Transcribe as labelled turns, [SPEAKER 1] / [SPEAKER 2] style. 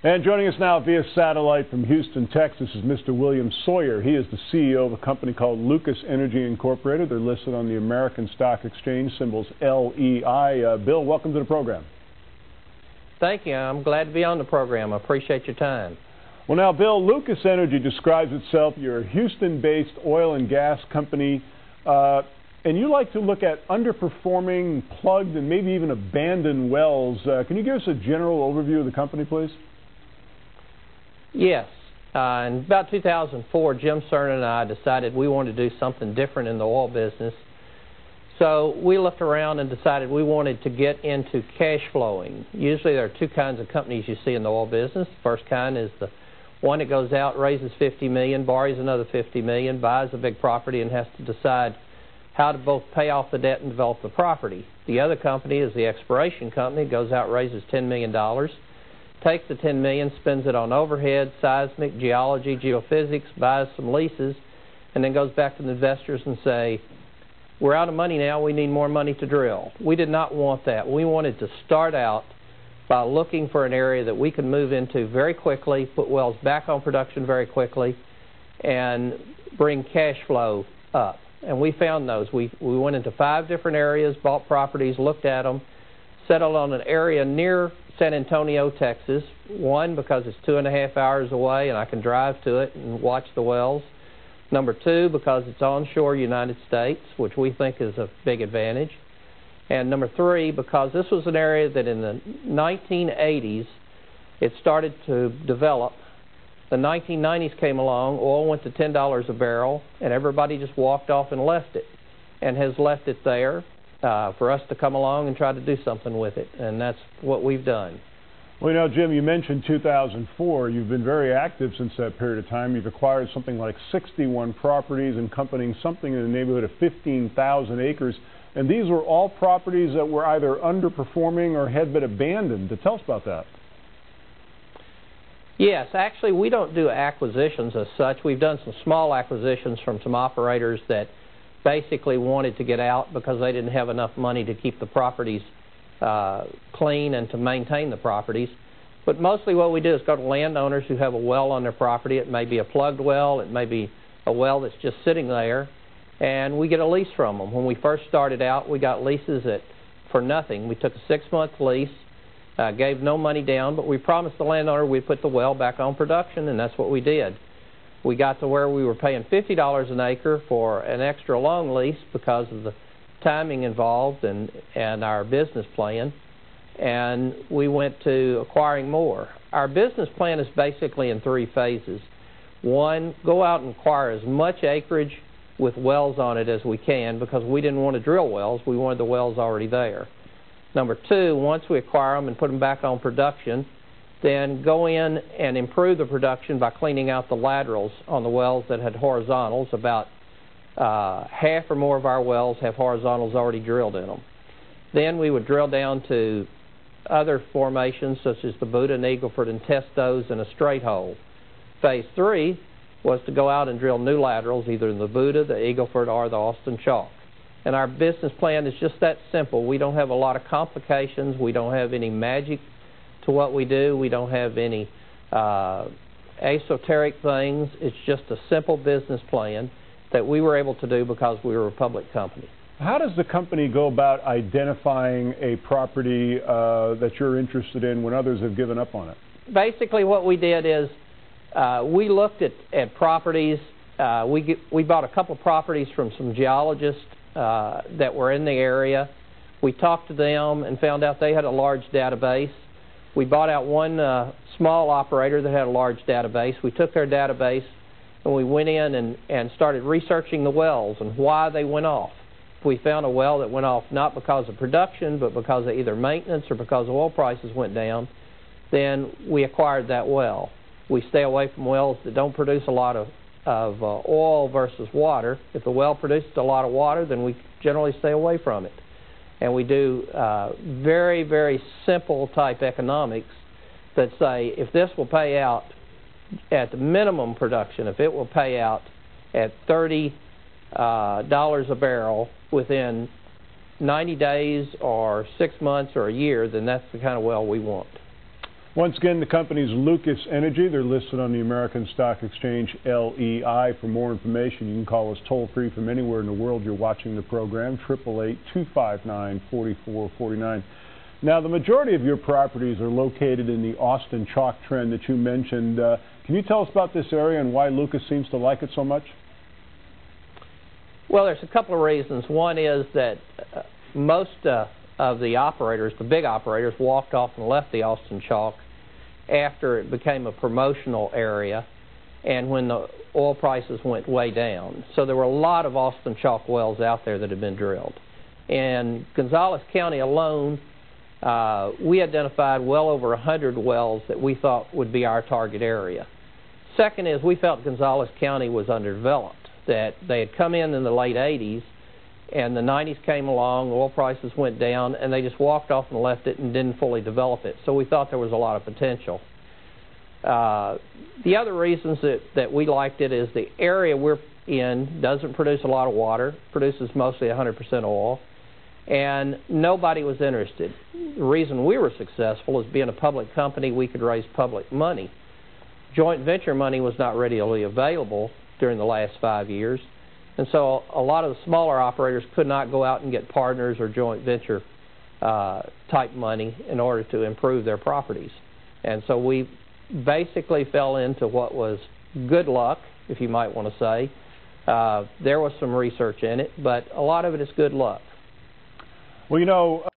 [SPEAKER 1] And joining us now via satellite from Houston, Texas is Mr. William Sawyer. He is the CEO of a company called Lucas Energy Incorporated. They're listed on the American Stock Exchange, symbols LEI. Bill, welcome to the program.
[SPEAKER 2] Thank you. I'm glad to be on the program. I appreciate your time.
[SPEAKER 1] Well, now, Bill, Lucas Energy describes itself, you're a Houston-based oil and gas company, and you like to look at underperforming, plugged, and maybe even abandoned wells. Can you give us a general overview of the company, please?
[SPEAKER 2] Yes. In about 2004, Jim Cernan and I decided we wanted to do something different in the oil business. So we looked around and decided we wanted to get into cash flowing. Usually there are two kinds of companies you see in the oil business. The first kind is the one that goes out, raises $50 million, borrows another $50 million, buys a big property, and has to decide how to both pay off the debt and develop the property. The other company is the exploration company. It goes out, raises $10 million, takes the $10 million, spends it on overhead, seismic, geology, geophysics, buys some leases, and then goes back to the investors and say, we're out of money now, we need more money to drill. We did not want that. We wanted to start out by looking for an area that we could move into very quickly, put wells back on production very quickly, and bring cash flow up. And we found those. We went into 5 different areas, bought properties, looked at them, settled on an area near San Antonio, Texas. One, because it's 2.5 hours away and I can drive to it and watch the wells. Number 2, because it's onshore United States, which we think is a big advantage. And number 3, because this was an area that in the 1980s it started to develop. The 1990s came along, oil went to $10 a barrel, and everybody just walked off and left it, and has left it there for us to come along and try to do something with it, and that's what we've done.
[SPEAKER 1] Well, you know, Jim, you mentioned 2004. You've been very active since that period of time. You've acquired something like 61 properties encompassing something in the neighborhood of 15,000 acres. And these were all properties that were either underperforming or had been abandoned. Tell us about that.
[SPEAKER 2] Yes, actually we don't do acquisitions as such. We've done some small acquisitions from some operators that basically wanted to get out because they didn't have enough money to keep the properties clean and to maintain the properties. But mostly what we do is go to landowners who have a well on their property. It may be a plugged well, it may be a well that's just sitting there, and we get a lease from them. When we first started out, we got leases for nothing. We took a 6-month lease, gave no money down, but we promised the landowner we'd put the well back on production, and that's what we did. We got to where we were paying $50 an acre for an extra long lease because of the timing involved and our business plan, and we went to acquiring more. Our business plan is basically in 3 phases. 1, go out and acquire as much acreage with wells on it as we can because we didn't want to drill wells, we wanted the wells already there. Number 2, once we acquire them and put them back on production, then go in and improve the production by cleaning out the laterals on the wells that had horizontals. About half or more of our wells have horizontals already drilled in them. Then we would drill down to other formations such as the Buddha and Eagle Ford and test those in a straight hole. Phase 3 was to go out and drill new laterals either in the Buddha, the Eagle Ford, or the Austin Chalk. And our business plan is just that simple. We don't have a lot of complications. We don't have any magic to what we do. We don't have any esoteric things. It's just a simple business plan that we were able to do because we were a public company.
[SPEAKER 1] How does the company go about identifying a property that you're interested in when others have given up on it?
[SPEAKER 2] Basically what we did is we looked at properties. We bought a couple of properties from some geologists that were in the area. We talked to them and found out they had a large database. We bought out one small operator that had a large database. We took their database and we went in and started researching the wells and why they went off. If we found a well that went off not because of production but because of either maintenance or because oil prices went down, then we acquired that well. We stay away from wells that don't produce a lot of oil versus water. If the well produces a lot of water, then we generally stay away from it. And we do very, very simple type economics that say if this will pay out at the minimum production, if it will pay out at $30 a barrel within 90 days or 6 months or a year, then that's the kind of well we want.
[SPEAKER 1] Once again, the company's Lucas Energy. They're listed on the American Stock Exchange, LEI. For more information, you can call us toll-free from anywhere in the world you're watching the program, 888-259-4449. Now, the majority of your properties are located in the Austin Chalk trend that you mentioned. Can you tell us about this area and why Lucas seems to like it so much?
[SPEAKER 2] Well, there's a couple of reasons. One is that most of the operators, the big operators, walked off and left the Austin Chalk after it became a promotional area and when the oil prices went way down. So there were a lot of Austin Chalk wells out there that had been drilled. In Gonzales County alone, we identified well over 100 wells that we thought would be our target area. Second is we felt Gonzales County was underdeveloped, that they had come in the late 80s and the 90s came along, oil prices went down, and they just walked off and left it and didn't fully develop it. So we thought there was a lot of potential. The other reasons that we liked it is the area we're in doesn't produce a lot of water, produces mostly 100% oil, and nobody was interested. The reason we were successful is being a public company, we could raise public money. Joint venture money was not readily available during the last 5 years. And so a lot of the smaller operators could not go out and get partners or joint venture type money in order to improve their properties. And so we basically fell into what was good luck, if you might want to say. There was some research in it, but a lot of it is good luck.
[SPEAKER 1] Well, you know,